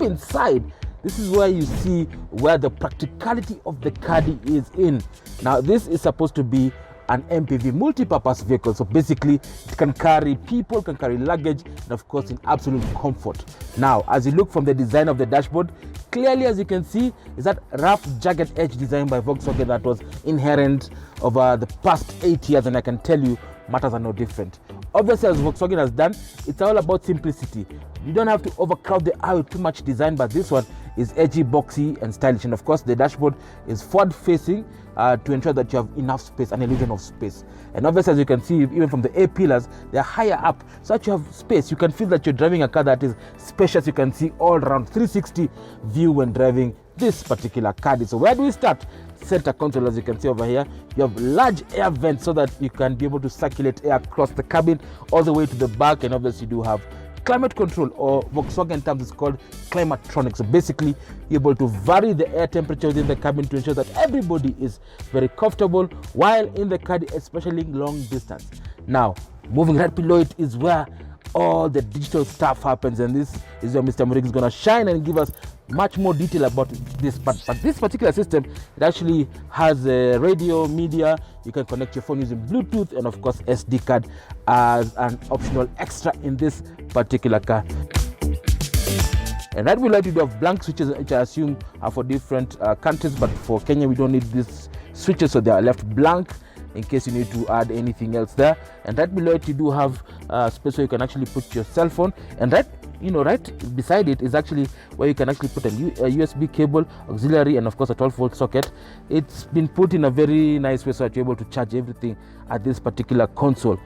inside, this is where you see where the practicality of the Caddy is in. Now, this is supposed to be an MPV, multi-purpose vehicle. So basically, it can carry people, can carry luggage, and of course in absolute comfort. Now, as you look from the design of the dashboard, clearly as you can see is that rough jagged edge design by Volkswagen that was inherent over the past 8 years, and I can tell you matters are no different. Obviously, as Volkswagen has done, it's all about simplicity. You don't have to overcrowd the eye with too much design, but this one is edgy, boxy, and stylish. And of course, the dashboard is forward-facing to ensure that you have enough space, an illusion of space. And obviously, as you can see, even from the A pillars, they're higher up, so that you have space. You can feel that you're driving a car that is spacious. You can see all around 360 view when driving this particular Caddy. So where do we start? Center console, as you can see over here, you have large air vents so that you can be able to circulate air across the cabin all the way to the back. And obviously you do have climate control, or Volkswagen terms it's called climatronic. So basically you're able to vary the air temperature within the cabin to ensure that everybody is very comfortable while in the Caddy, especially long distance. Now, moving right below it is where all the digital stuff happens, and this is where Mr. Murig is going to shine and give us much more detail about this. But this particular system, it actually has a radio, media. You can connect your phone using Bluetooth, and of course SD card as an optional extra in this particular car. And right below it, we have blank switches, which I assume are for different countries, but for Kenya we don't need these switches, so they are left blank in case you need to add anything else there. And right below it, you do have space where you can actually put your cell phone, and right beside it is actually where you can actually put a USB cable, auxiliary, and of course a 12-volt socket. It's been put in a very nice way so that you're able to charge everything at this particular console.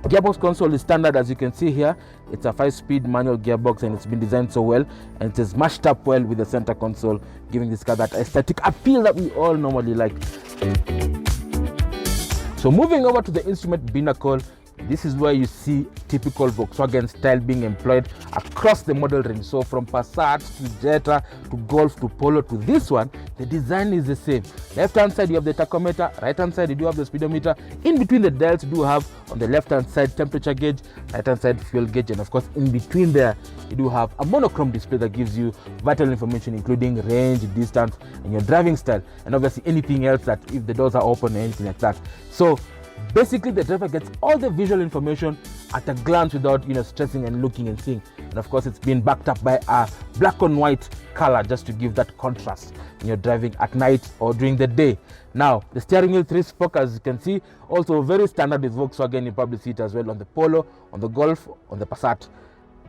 Gearbox console is standard, as you can see here. It's a 5-speed manual gearbox, and it's been designed so well, and it is mashed up well with the center console, giving this car that aesthetic appeal that we all normally like. So moving over to the instrument binnacle, this is where you see typical Volkswagen style being employed across the model range. So from Passat to Jetta to Golf to Polo to this one, the design is the same. Left hand side you have the tachometer, right hand side you do have the speedometer. In between the dials you do have on the left hand side temperature gauge, right hand side fuel gauge, and of course in between there you do have a monochrome display that gives you vital information including range, distance, and your driving style, and obviously anything else that if the doors are open or anything like that. So basically the driver gets all the visual information at a glance without stressing and looking and seeing. And of course it's been backed up by a black on white color just to give that contrast when you're driving at night or during the day. Now the steering wheel 3-spoke, as you can see, also very standard with Volkswagen. You probably see it as well on the Polo, on the Golf, on the Passat.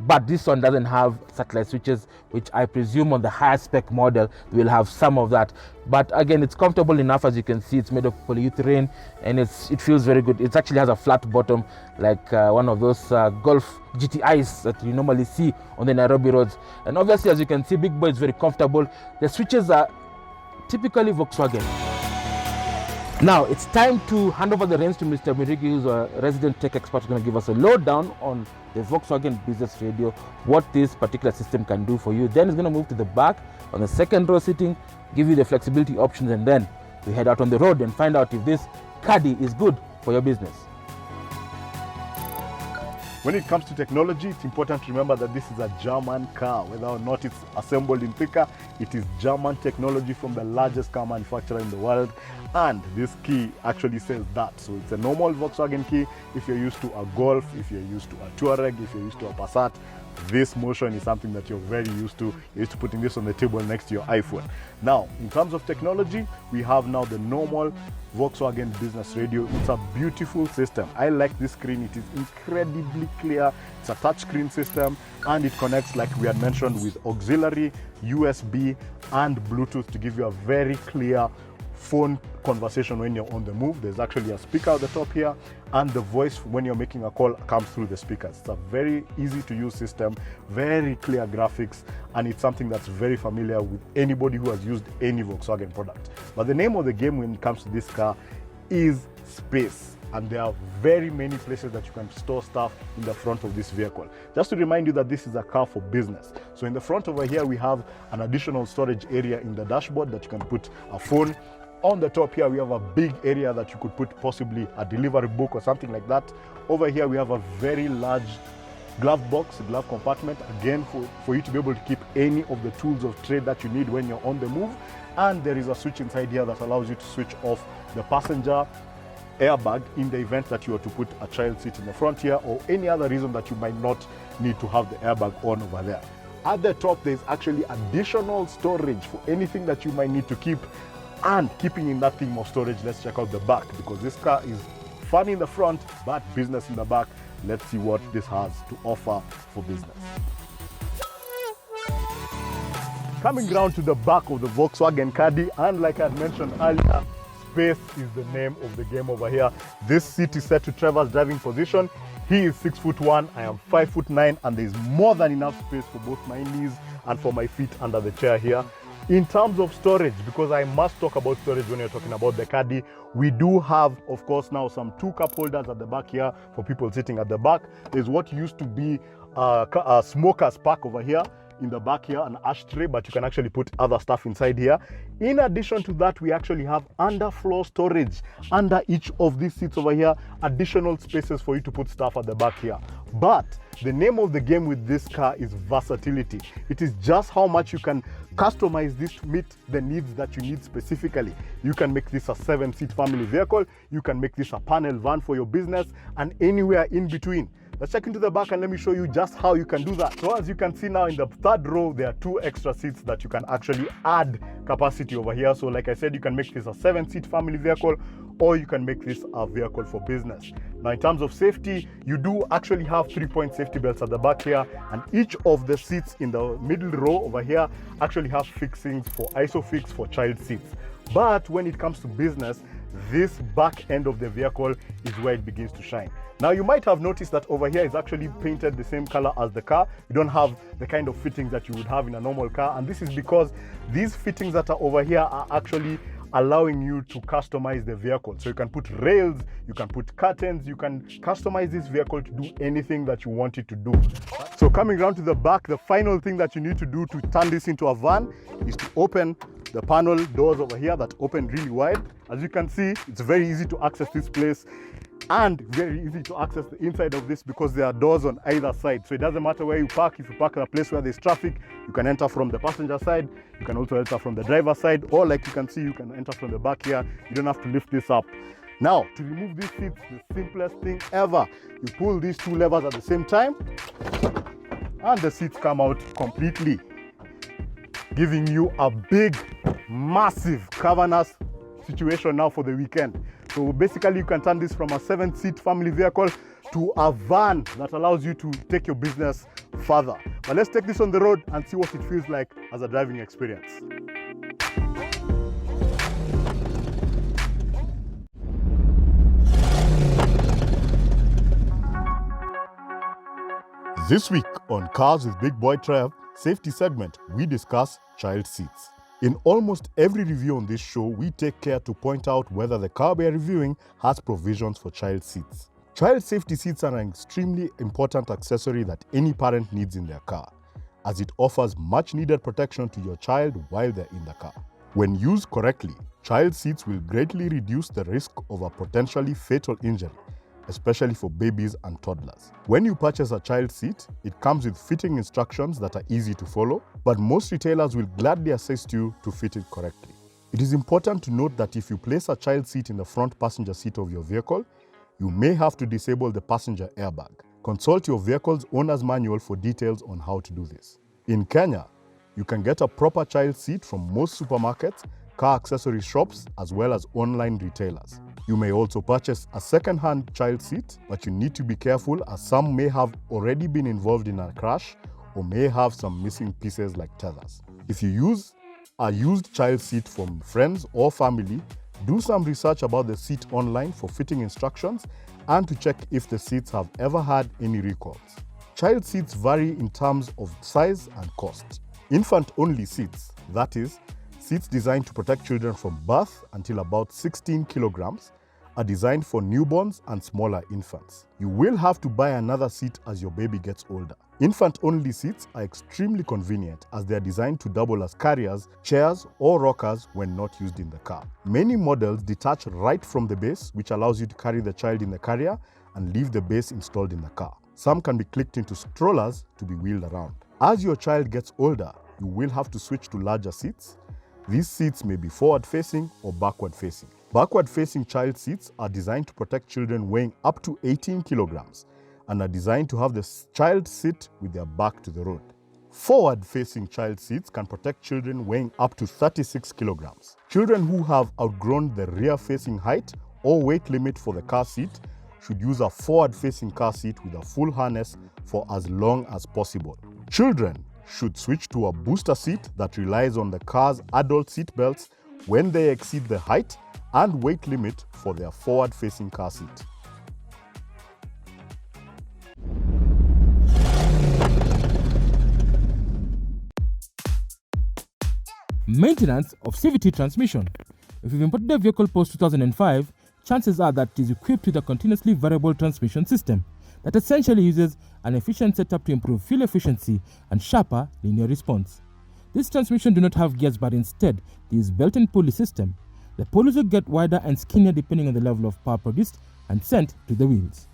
But this one doesn't have satellite switches, which I presume on the higher spec model will have some of that. But again, it's comfortable enough. As you can see, it's made of polyurethane, and it feels very good. It actually has a flat bottom like one of those Golf GTIs that you normally see on the Nairobi roads. And obviously, as you can see, Big Boy is very comfortable. The switches are typically Volkswagen. Now it's time to hand over the reins to Mr. Mirigi, who's a resident tech expert, who's going to give us a lowdown on the Volkswagen Business Radio, what this particular system can do for you. Then he's going to move to the back on the second row seating, give you the flexibility options, and then we head out on the road and find out if this Caddy is good for your business. When it comes to technology, it's important to remember that this is a German car. Whether or not it's assembled in Thika, it is German technology from the largest car manufacturer in the world. And this key actually says that. So it's a normal Volkswagen key. If you're used to a Golf, if you're used to a Touareg, if you're used to a Passat, this motion is something that you're very used to. You're used to putting this on the table next to your iPhone. Now, in terms of technology, we have now the normal Volkswagen Business Radio. It's a beautiful system. I like this screen. It is incredibly clear. It's a touchscreen system, and it connects, like we had mentioned, with auxiliary, USB, and Bluetooth to give you a very clear phone conversation when you're on the move. There's actually a speaker at the top here, and the voice when you're making a call comes through the speakers. It's a very easy to use system, very clear graphics, and it's something that's very familiar with anybody who has used any Volkswagen product. But the name of the game when it comes to this car is space, and there are very many places that you can store stuff in the front of this vehicle. Just to remind you that this is a car for business. So in the front over here, we have an additional storage area in the dashboard that you can put a phone. On the top here, we have a big area that you could put possibly a delivery book or something like that. Over here, we have a very large glove box, glove compartment, again for you to be able to keep any of the tools of trade that you need when you're on the move. And there is a switch inside here that allows you to switch off the passenger airbag in the event that you are to put a child seat in the front here, or any other reason that you might not need to have the airbag on over there. At the top, there's actually additional storage for anything that you might need to keep. And keeping in that theme of storage, let's check out the back, because this car is fun in the front but business in the back. Let's see what this has to offer for business. Coming round to the back of the Volkswagen Caddy, and like I had mentioned earlier, space is the name of the game over here. This seat is set to Trevor's driving position. He is 6'1", I am 5'9", and there's more than enough space for both my knees and for my feet under the chair here. In terms of storage, because I must talk about storage when you're talking about the Caddy, we do have, of course, now some 2 cup holders at the back here for people sitting at the back. There's what used to be a smoker's pack over here in the back here, an ashtray, but you can actually put other stuff inside here. In addition to that, we actually have underfloor storage under each of these seats over here, additional spaces for you to put stuff at the back here. But the name of the game with this car is versatility. It is just how much you can customize this to meet the needs that you need specifically. You can make this a 7-seat family vehicle, you can make this a panel van for your business, and anywhere in between. Let's check into the back and let me show you just how you can do that. So as you can see now in the third row, there are 2 extra seats that you can actually add capacity over here. So like I said, you can make this a 7-seat family vehicle, or you can make this a vehicle for business. Now in terms of safety, you do actually have 3-point safety belts at the back here, and each of the seats in the middle row over here actually have fixings for ISOFIX for child seats. But when it comes to business, this back end of the vehicle is where it begins to shine. Now you might have noticed that over here is actually painted the same color as the car. You don't have the kind of fittings that you would have in a normal car, and this is because these fittings that are over here are actually allowing you to customize the vehicle. So you can put rails, you can put curtains, you can customize this vehicle to do anything that you want it to do. So coming around to the back, the final thing that you need to do to turn this into a van is to open the panel doors over here that open really wide. As you can see, it's very easy to access this place, and very easy to access the inside of this because there are doors on either side. So it doesn't matter where you park. If you park at a place where there's traffic, you can enter from the passenger side, you can also enter from the driver's side, or like you can see, you can enter from the back here. You don't have to lift this up. Now, to remove these seats, the simplest thing ever. You pull these 2 levers at the same time, and the seats come out completely, giving you a big, massive cavernous situation now for the weekend. So basically you can turn this from a 7-seat family vehicle to a van that allows you to take your business further. But let's take this on the road and see what it feels like as a driving experience. This week on Cars with Big Boy Trev, safety segment, we discuss child seats. In almost every review on this show, we take care to point out whether the car we are reviewing has provisions for child seats. Child safety seats are an extremely important accessory that any parent needs in their car, as it offers much needed protection to your child while they're in the car. When used correctly, child seats will greatly reduce the risk of a potentially fatal injury, especially for babies and toddlers. When you purchase a child seat, it comes with fitting instructions that are easy to follow, but most retailers will gladly assist you to fit it correctly. It is important to note that if you place a child seat in the front passenger seat of your vehicle, you may have to disable the passenger airbag. Consult your vehicle's owner's manual for details on how to do this. In Kenya, you can get a proper child seat from most supermarkets, car accessory shops, as well as online retailers. You may also purchase a second-hand child seat, but you need to be careful as some may have already been involved in a crash or may have some missing pieces like tethers. If you use a used child seat from friends or family, do some research about the seat online for fitting instructions and to check if the seats have ever had any recalls. Child seats vary in terms of size and cost. Infant-only seats, that is, seats designed to protect children from birth until about 16 kilograms, are designed for newborns and smaller infants. You will have to buy another seat as your baby gets older. Infant-only seats are extremely convenient as they are designed to double as carriers, chairs, or rockers when not used in the car. Many models detach right from the base, which allows you to carry the child in the carrier and leave the base installed in the car. Some can be clicked into strollers to be wheeled around. As your child gets older, you will have to switch to larger seats. These seats may be forward-facing or backward-facing. Backward-facing child seats are designed to protect children weighing up to 18 kilograms and are designed to have the child sit with their back to the road. Forward-facing child seats can protect children weighing up to 36 kilograms. Children who have outgrown the rear-facing height or weight limit for the car seat should use a forward-facing car seat with a full harness for as long as possible. Children should switch to a booster seat that relies on the car's adult seat belts when they exceed the height and weight limit for their forward-facing car seat. Maintenance of CVT transmission. If you've imported a vehicle post 2005, chances are that it is equipped with a continuously variable transmission system that essentially uses an efficient setup to improve fuel efficiency and sharper linear response. This transmission do not have gears, but instead it is belt and pulley system. The pulleys will get wider and skinnier depending on the level of power produced and sent to the wheels.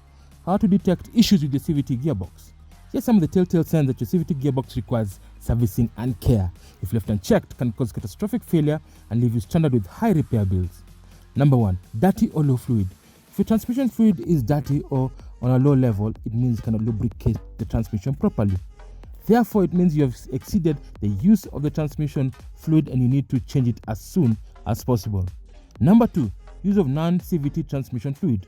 How to detect issues with the CVT gearbox. Here are some of the telltale signs that your CVT gearbox requires servicing and care. If left unchecked, can cause catastrophic failure and leave you stranded with high repair bills. Number 1. Dirty or low fluid. If your transmission fluid is dirty or on a low level, it means you cannot lubricate the transmission properly. Therefore, it means you have exceeded the use of the transmission fluid and you need to change it as soon as possible. Number 2. Use of non-CVT transmission fluid.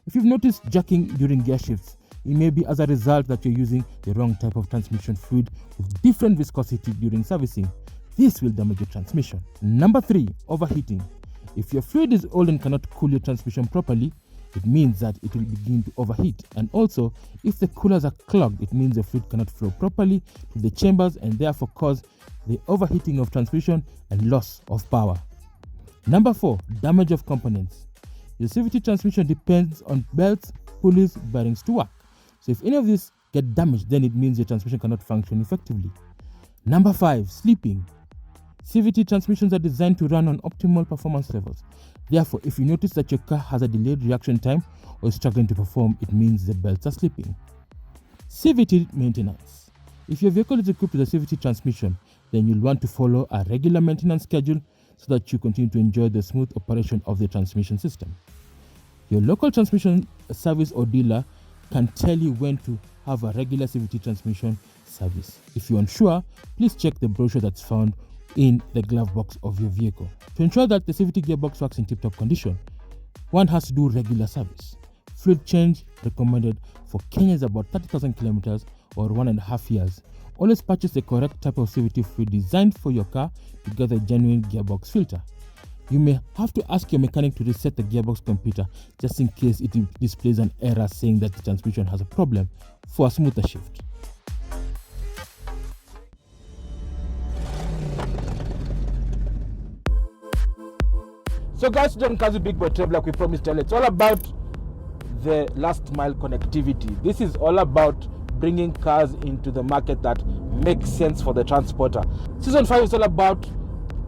If you've noticed jerking during gear shifts, it may be as a result that you're using the wrong type of transmission fluid with different viscosity during servicing. This will damage your transmission. Number 3. Overheating. If your fluid is old and cannot cool your transmission properly, it means that it will begin to overheat. And also, if the coolers are clogged, it means the fluid cannot flow properly to the chambers and therefore cause the overheating of transmission and loss of power. Number 4. Damage of components. Your CVT transmission depends on belts, pulleys, bearings to work. So if any of these get damaged, then it means your transmission cannot function effectively. Number 5. Sleeping. CVT transmissions are designed to run on optimal performance levels. Therefore, if you notice that your car has a delayed reaction time or is struggling to perform, it means the belts are sleeping. CVT maintenance. If your vehicle is equipped with a CVT transmission, then you'll want to follow a regular maintenance schedule so that you continue to enjoy the smooth operation of the transmission system. Your local transmission service or dealer can tell you when to have a regular CVT transmission service. If you're unsure, please check the brochure that's found in the glove box of your vehicle. To ensure that the CVT gearbox works in tip-top condition, one has to do regular service. Fluid change recommended for Kenya is about 30,000 kilometers or 1.5 years. Always purchase the correct type of CVT fluid designed for your car to get a genuine gearbox filter. You may have to ask your mechanic to reset the gearbox computer just in case it displays an error saying that the transmission has a problem for a smoother shift. So guys, today on Kazi Big Boy Trev, like we promised earlier, it's all about the last mile connectivity. This is all about bringing cars into the market that makes sense for the transporter. Season 5 is all about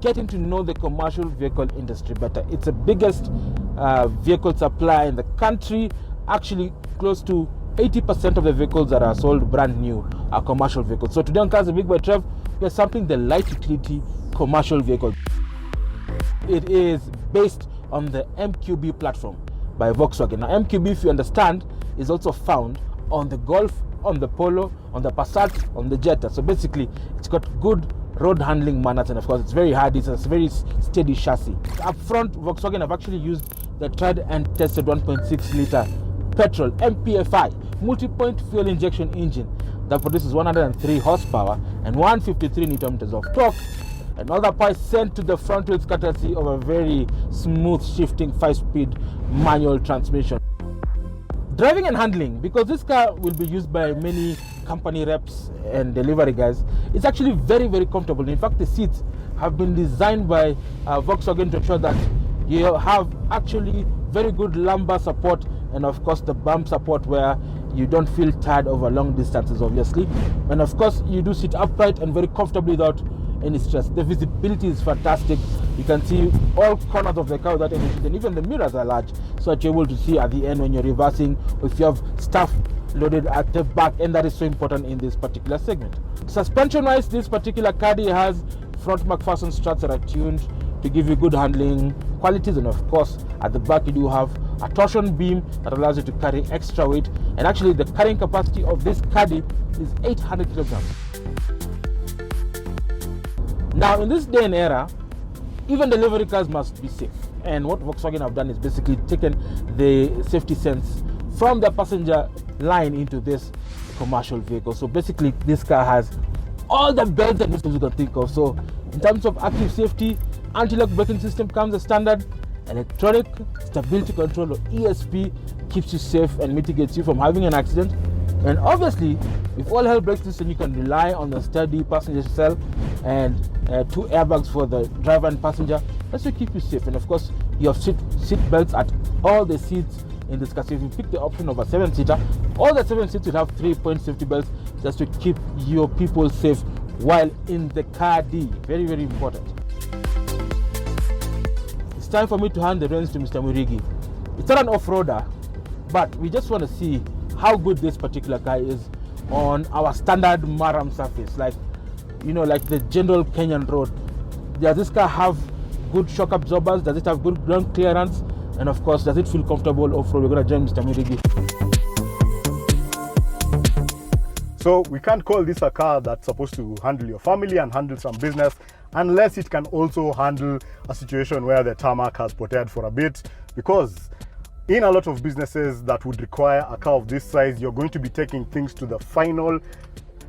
getting to know the commercial vehicle industry better. It's the biggest vehicle supply in the country. Actually, close to 80% of the vehicles that are sold brand new are commercial vehicles. So today on Kazi Big Boy Trev, we are sampling the light utility commercial vehicle. It is based on the MQB platform by Volkswagen. Now, MQB, if you understand, is also found on the Golf, on the Polo, on the Passat, on the Jetta. So basically, it's got good road handling manners, and of course, it's very hardy. It's a very steady chassis. Up front, Volkswagen have actually used the tried and tested 1.6 liter petrol MPFI multi-point fuel injection engine that produces 103 horsepower and 153 Newton meters of torque. And all that power is sent to the front wheels courtesy of a very smooth shifting 5-speed manual transmission. Driving and handling, because this car will be used by many company reps and delivery guys, it's actually very, very comfortable. In fact, the seats have been designed by Volkswagen to ensure that you have actually very good lumbar support and of course the bump support where you don't feel tired over long distances, obviously. And of course, you do sit upright and very comfortably without any stress. The visibility is fantastic. You can see all corners of the car without any issues, and even the mirrors are large, so that you're able to see at the end when you're reversing, or if you have stuff loaded at the back, and that is so important in this particular segment. Suspension wise, this particular Caddy has front McPherson struts that are tuned to give you good handling qualities, and of course at the back you do have a torsion beam that allows you to carry extra weight, and actually the carrying capacity of this Caddy is 800 kilograms. Now in this day and era, even delivery cars must be safe, and what Volkswagen have done is basically taken the safety sense from the passenger line into this commercial vehicle. So basically this car has all the bells and whistles you can think of. So in terms of active safety, anti-lock braking system comes as standard, electronic stability control or ESP keeps you safe and mitigates you from having an accident, and obviously if all hell breaks loose, then you can rely on the steady passenger cell and 2 airbags for the driver and passenger. That should keep you safe. And of course you have seat belts at all the seats in this car. So if you pick the option of a 7-seater, all the 7 seats will have 3-point safety belts just to keep your people safe while in the Caddy. Very, very important. It's time for me to hand the reins to Mr. Murigi. It's not an off-roader, but we just want to see how good this particular car is on our standard Maram surface, like the general Kenyan road. Does this car have good shock absorbers? Does it have good ground clearance? And of course, does it feel comfortable off-road? We're going to join Mr. Murigi. So we can't call this a car that's supposed to handle your family and handle some business unless it can also handle a situation where the tarmac has potted for a bit, because in a lot of businesses that would require a car of this size, you're going to be taking things to the final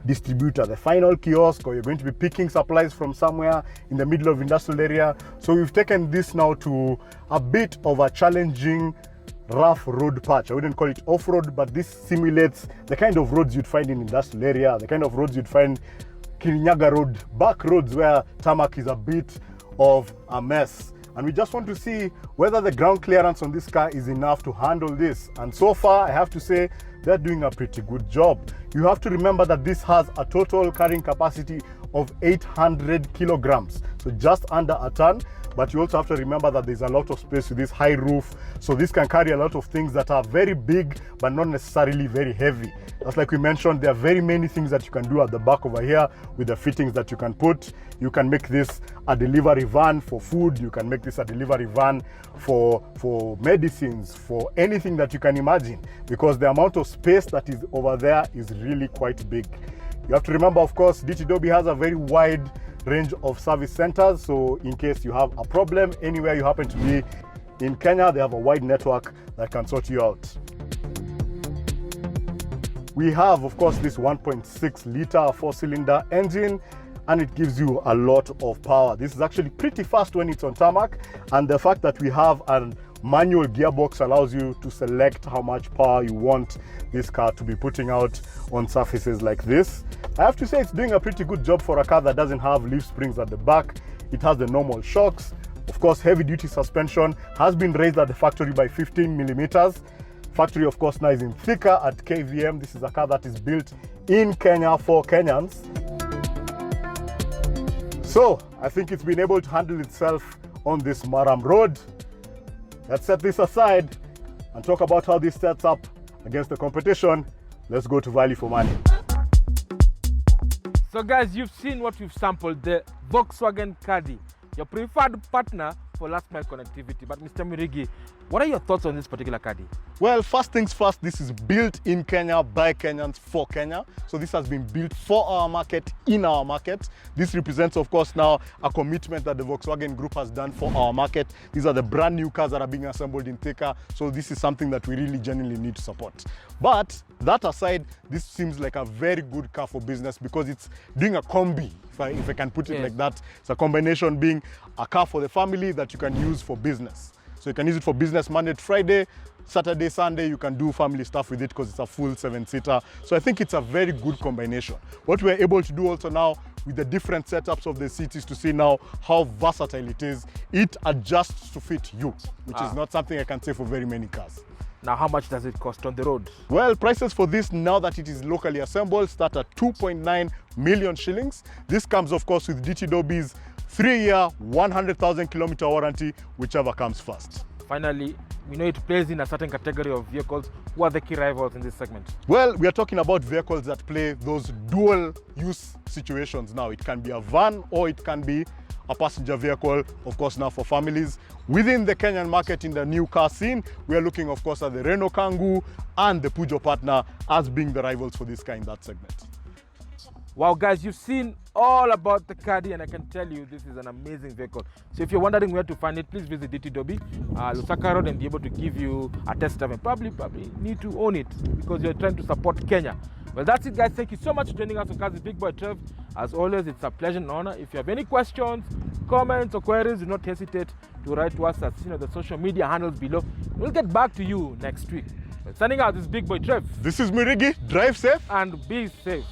distributor, the final kiosk, or you're going to be picking supplies from somewhere in the middle of industrial area. So we've taken this now to a bit of a challenging rough road patch. I wouldn't call it off-road, but this simulates the kind of roads you'd find in industrial area, the kind of roads you'd find Kirinyaga Road, back roads where tarmac is a bit of a mess. And we just want to see whether the ground clearance on this car is enough to handle this. And so far, I have to say, they're doing a pretty good job. You have to remember that this has a total carrying capacity of 800 kilograms, so just under a ton. But you also have to remember that there's a lot of space with this high roof, so this can carry a lot of things that are very big but not necessarily very heavy. Just like we mentioned, there are very many things that you can do at the back over here with the fittings that you can put. You can make this a delivery van for food, you can make this a delivery van for medicines, for anything that you can imagine, because the amount of space that is over there is really quite big. You have to remember, of course, DT Dobby has a very wide range of service centers, so in case you have a problem anywhere you happen to be in Kenya, they have a wide network that can sort you out. We have, of course, this 1.6 liter 4-cylinder engine, and it gives you a lot of power. This is actually pretty fast when it's on tarmac, and the fact that we have a manual gearbox allows you to select how much power you want this car to be putting out on surfaces like this. I have to say it's doing a pretty good job for a car that doesn't have leaf springs at the back. It has the normal shocks. Of course, heavy duty suspension has been raised at the factory by 15 millimeters. Factory, of course, now is in thicker at KVM. This is a car that is built in Kenya for Kenyans. So I think it's been able to handle itself on this Maram road. Let's set this aside and talk about how this sets up against the competition. Let's go to value for money. So guys, you've seen what we've sampled, the Volkswagen Caddy, your preferred partner for last mile connectivity. But Mr. Murigi, what are your thoughts on this particular Caddy? Well, first things first, this is built in Kenya by Kenyans for Kenya. So this has been built for our market, in our market. This represents, of course, now a commitment that the Volkswagen Group has done for our market. These are the brand new cars that are being assembled in Thika. So this is something that we really genuinely need to support. But that aside, this seems like a very good car for business because it's doing a combi, if I can put it like that. It's a combination being a car for the family that you can use for business. So you can use it for business Monday to Friday, Saturday, Sunday, you can do family stuff with it because it's a full 7-seater. So I think it's a very good combination. What we're able to do also now with the different setups of the seats is to see now how versatile it is. It adjusts to fit you, which is not something I can say for very many cars. Now, how much does it cost on the road? Well, prices for this, now that it is locally assembled, start at 2.9 million shillings. This comes, of course, with DT Dobby's 3-year, 100,000 kilometer warranty, whichever comes first. finally, we know it plays in a certain category of vehicles. Who are the key rivals in this segment? Well, we are talking about vehicles that play those dual use situations now. It can be a van or it can be a passenger vehicle, of course, now for families. Within the Kenyan market in the new car scene, we are looking, of course, at the Renault Kangoo and the Peugeot Partner as being the rivals for this car in that segment. Wow, guys, you've seen all about the Caddy, and I can tell you this is an amazing vehicle. So if you're wondering where to find it, please visit DT Dobi, Lusaka Road, and be able to give you a test drive. And probably need to own it because you're trying to support Kenya. Well, that's it, guys. Thank you so much for joining us on Cars with Big Boy Trev. As always, it's a pleasure and honor. If you have any questions, comments, or queries, do not hesitate to write to us at the social media handles below. We'll get back to you next week. Well, signing out, this is Big Boy Trev. This is Mirigi. Drive safe and be safe.